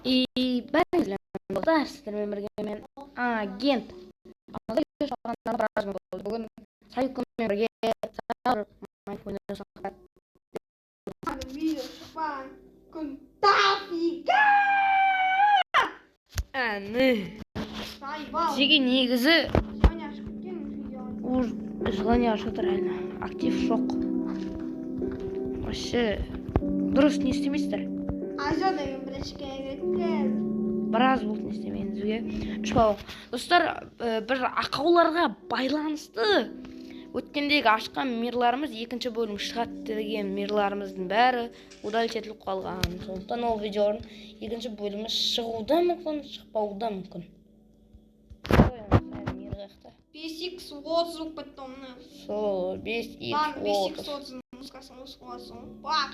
Ben izlemedim. Derslerime birge men agent. Bugün sayıkımla birge Video şuan kun tafika. Anne. Sayval. Жеге негізі Соня шықкен видео. желание ашып тұр әлі. Актив жоқ. Вообще дұрыс не істемейсіздер. Аза деген бірішке кеткен. Біраз болды не істемейінізге. Достар, бір ақауларға байланысты өткендегі ашқан мирларымыз екінші бөлім шығады деген мирларымыздың бәрі удалить етіліп қалған. Сондықтан ол видеоның екінші бөлімі шығуы да мүмкін, шықпауы да мүмкін. 5x отыз болып кетті оны. Сол 5x Бан 5x отыздың музыкасын қосып бақ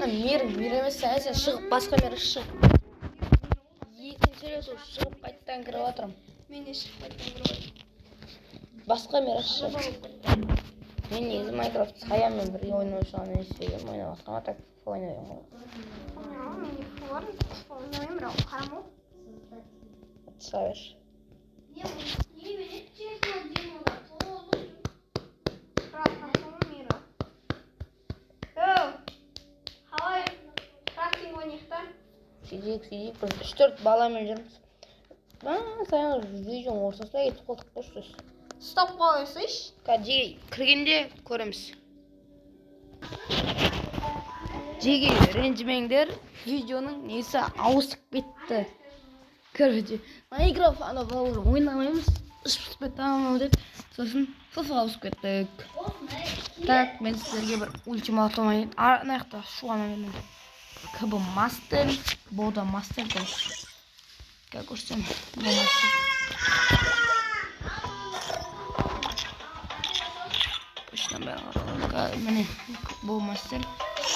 мир емес әзір шығып басқа мир шығып екінші рет шығып қайттан кіріп отырмын. Мен де шығып қайттан кіріп отырмын. Басқа мир шығып. Мен негізі Майнкрафт саямен бірге ойнауышыған есегім ойнаватқанға так ойнаймын ғой. Отставишь. Сидейік, біз 3-4 баламен жүрміз. Саян видеоның ортасына кетіп қолдық қойшы. Стоп қойсыш. Жеге кіргенде көреміз. Жеге ренжімеңдер, видеоның несі ауысып кетті. Короче, Майнкрафт ойнамаймыз, ұшпыспеттамын деп, сосын FIFA ауысып кеттік. Так, мен сіздерге бір ультиматум айтайын. Ана жақта шуғанымен КБ Мастер, Бода Мастер дұрыс. Как көрсем, Бода Мастер. Почтан бәрі міне Бода Мастер,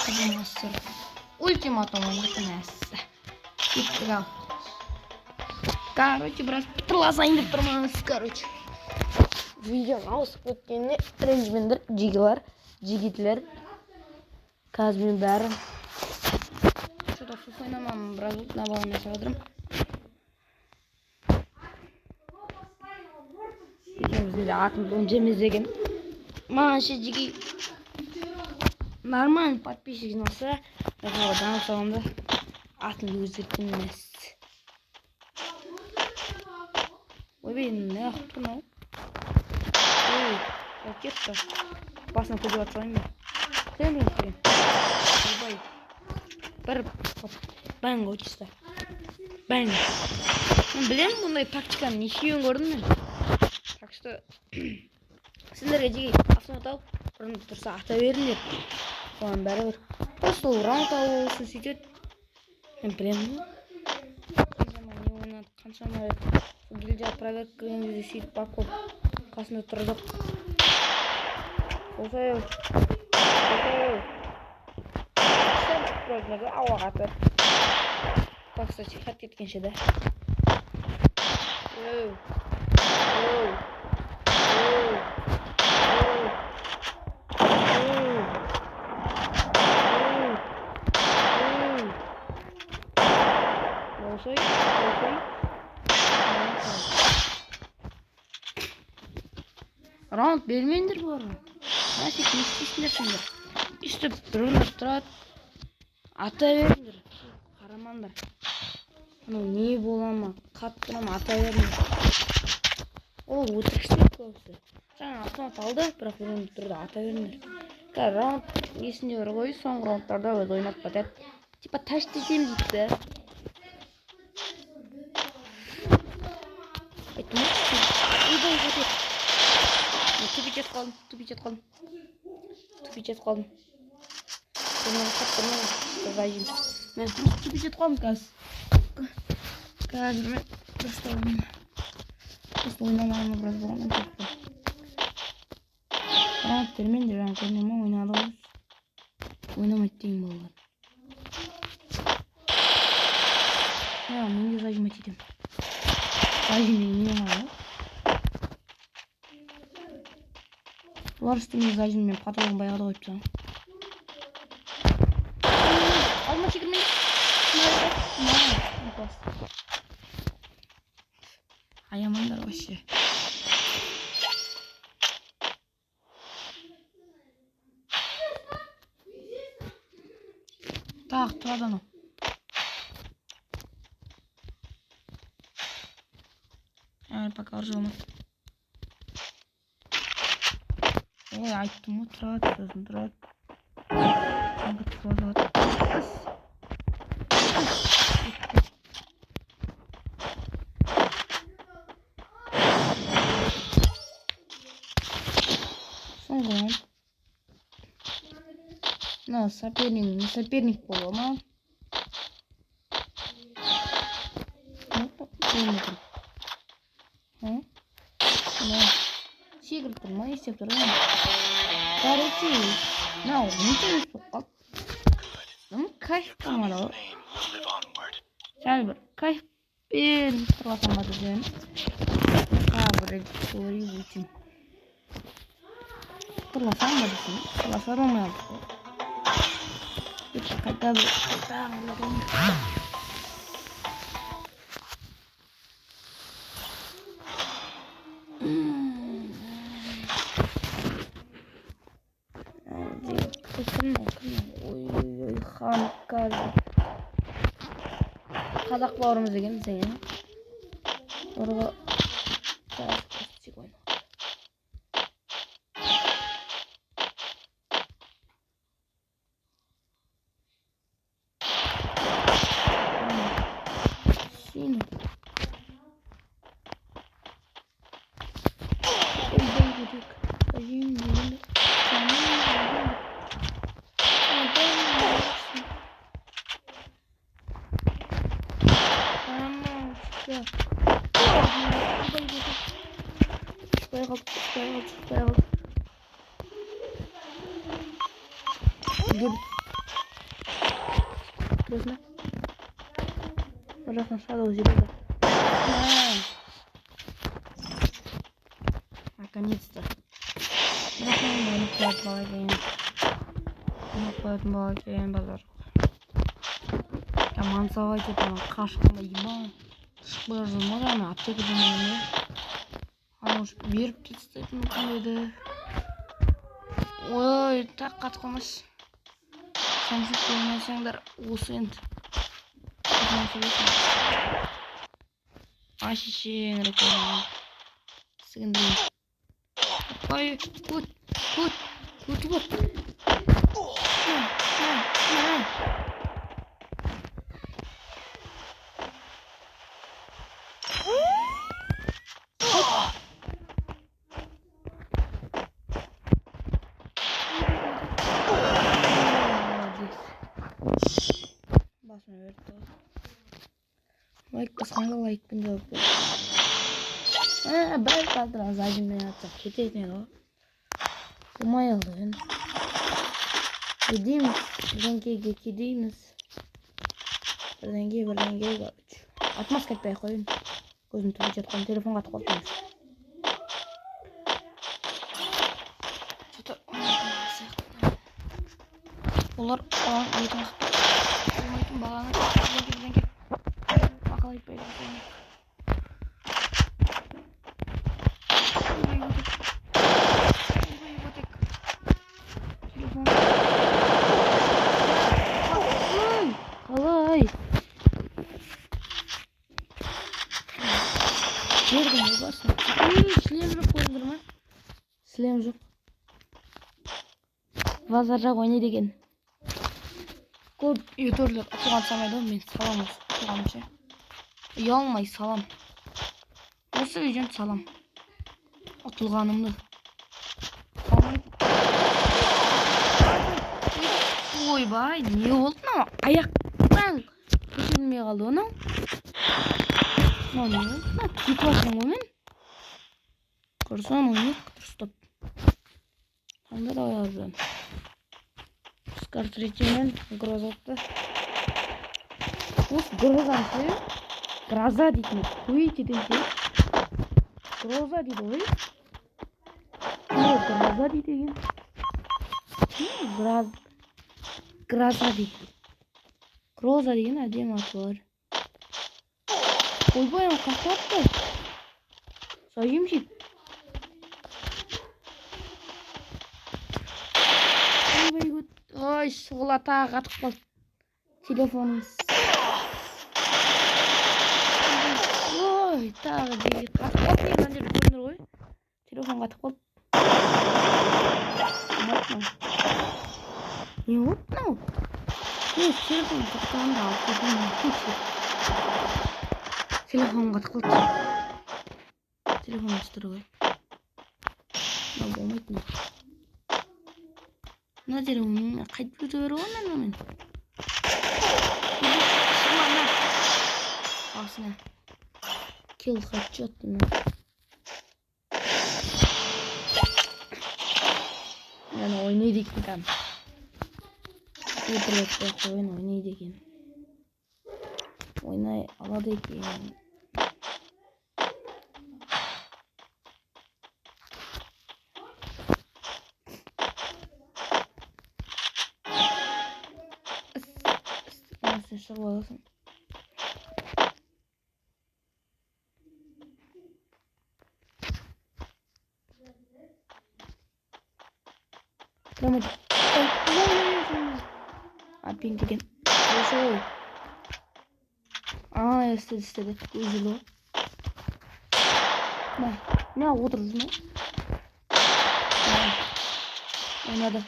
КБ Мастер. Ультиматум айтайын әсі. Кеттік ал. Короче, біраз пытырласайын деп тұрмаңыз, короче. Видеоның ауысып өткеніне ренжімендер, жегелер, жегетілер. Қазір мен бәрі. Что-то фуф ойнамам, біраз ұлт набағын жасап отырым. Видеомызды атымды өнжеміздеген. Маған ше жеге нормальный подписчик жиналса, жаңағы данып салғанда атымды өзгерттім емес. Ойбей, не ақып тұрмын ау? Ой, кетті. Басына көзіп атсалайын ба? Күтемін екен. Ойбай. Бір бәң өтісті. Бәң. Мен білемін бұндай тактиканы нешеуін көрдім мен. Так что сендерге жеге автомат алып, бұрын тұрса ата беріңдер. Оған бәрі бір. Просто ол раунд алу үшін сөйтеді. Мен білемін ғой. Не ойнады, қаншама рет. Гильдия проверка кезде сөйтіп бақ болып қасында тұрдық. Осай. Прозмаға ауаға атыр. Так, кстати, хат кеткенше да. Осай. Раунд бермеңдер бұларға. Насек не істейсіңдер сендер. Үстіп біреулер тұрады. Ата беріңдер. Қарамаңдар. Не бола ма? Қатты ма? Ата беріңдер. Ол өтірікшілік көбісі. Жаңа автомат алды, бірақ біреулер тұрды. Ата беріңдер. Раунд есінде бір қой, соңғы раундтарда өз ойнап батады. Типа таш десем дейді. Айттым ма? Ойбай қатет. Тупить қалдым. Мен тупить қалдым қазір. Қазір мен просто ойнамағыма біраз болғаннан кетті. Раунд бермеңдер, жаңа көрмейме ойнады ғой. Ойнамайды дейін болған. Мен де зажимать етем. Зажимать не ғана. Олар үстіме зажиммен патрон баяғыда қойып тастаған. Секірме, секірме. Аямаңдар вообще. Так, тұрады анау. Пока ұржылма. Ой, айттым ғой, тұрады, сосын тұрады. Қаңғы тұрады. Соңғын. На, соперник болу ма? Секіріп тұр ма? Естеп тұр ма? Короче, мынау неше соққан? Кайф қалмады ғой. Сәл бір кайфпен тұрғасам ба десем. Бір говори өтім. Тұрғасам ба десем. Тұрғасар олмай алдық қой. Қайта ой, ханкар. Қазақ бауырымыз деген сен. Орға жазып ойна. Син. Вкусно. Ужасно шадоу зебра. Наконец-то. Молодец, базар. Мансовать это қашқанда ебан. Шықпай жүрмеді, ана аптекадан не. Ана уж беріп кетістеп мүмкін еді. Ой, так қатып қалмайсыз. Самсыз көрмесеңдер осы енді. Ашешен реклама. Сігіндірейін. Ой, кут. Басына өртті. Лайк басқанға лайкпен жауап бер. Бір қалдыра задимнен атсақ кететін еді ғой. Умай алды енді. Кедейміз, бірдеңкеге кедейміз. Бірдеңке, короче. Атмас кетпей қойын. Көзім түбі жатқан телефонға атып қалдыңыз. Олар оған өйтін болмайтын бағаны бірдеңке ақыл айтпайды. Қалай? Жердің болбасын. Шлем жоқ қойыңдыр ма? Шлем жоқ. Базаржақ ойнай деген. Көп ютурлер атылған самайды мен салам осы атылғанымша. Ұялмай салам. Осы видеоны салам. Атылғанымды. Ойбай, не болды мынау? Аяқтан көтерілмей қалды онау. Мынау не болды? Кетіп жатырмын ғой мен. Көрсем ойнайық дұрыстап. Қандай да ояздан. Скартретимен грозатты. Осы грозанты. Гроза дейтін. Көйте дейтін. Гроза дейді ғой. Гроза дейді. Гроза дейді. Роза деген әдемі аты бар. Ойбай, қақпапты. Сойымшик. Ойбай, көт. Ой, сұғыла тағы қатып қалды. Телефоныңыз. Ой, тағы деге қатып қалды. Деген әндер көрінір ғой. Телефон қатып қалды. Не вот мынау? Телефон тоқтағанда алып кетуім мүмкін. Телефон қатып қалды. Телефон ұстыры ғой. Мынау болмайды. Мына телефон қайтып өте беру ғой мен. Басына. Kill headshot mı? Yani oynaydık bir tane. Bir projekte oyun oynaydık yani. Oynay aladık yani. Nasıl şarkı Tamam. Apin деген. Ошо. Эстеди. Өзүлө. Мына отурдум. Ойнады.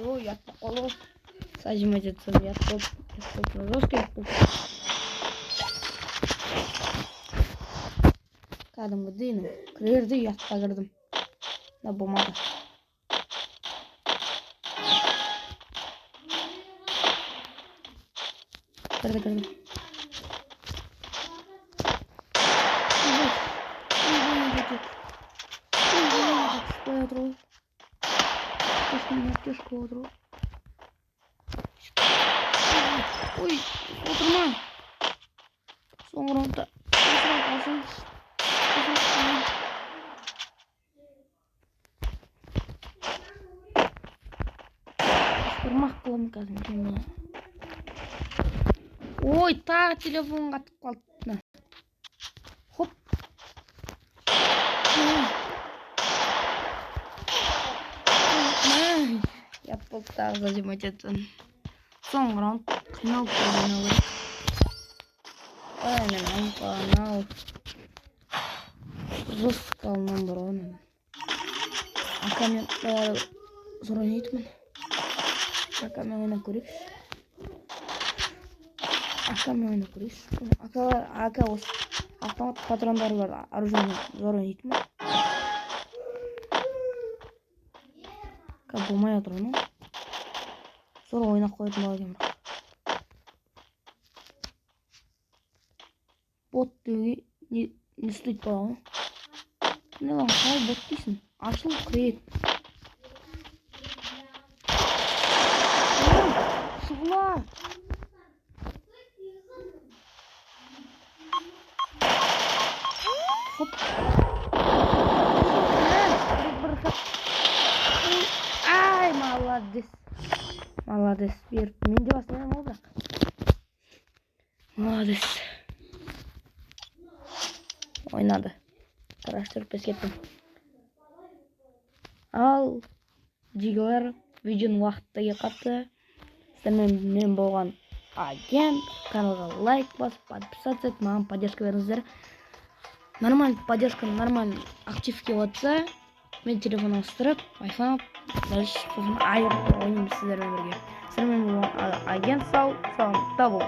Ой, я поколол. Сажимать это я топ. Жесткий. Кәдімгідей кірерде ұятқа кірдім. Да болмады. Кірді. Ой, отырма. Соңғы раундта. Тұрмақ қылым қазір. Ой, тағы телефон қатып қалды. Хоп. Я полтағы зажимать етсін. Соңғы раунд қиналып көргені керек. Ой, мен анау. Жесткалынан бұрын. Акамен зор ойнайтынмын. Акамен ойнап көрейікші. Ака осы автомат патрондары бар. Оружиемен зор ойнайтынмын. Ака болмай отыр оны. Зор ойнап қоятын бала екен бірақ. Бот деуге не істейді бала ғой. Не lan қалай бот дейсің? Ашыл крейт. Сұғыла! Хоп! Ай, молодец. Беріп, мен де басынан ол бірақ. Молодец. Ойнады. Қараштырып без кеттім. Ал жигілер видеоның уақыттыға қатты. Сіздермен болған агент. Каналға лайк басып, подписаться етіп, маған поддержка беріңіздер. Нормально поддержка, нормально активке отса, мен телефон ауыстырып, айфон дальше айырып ойнаймын сіздермен бірге. Сіздермен болған агент сау, сау, табыл.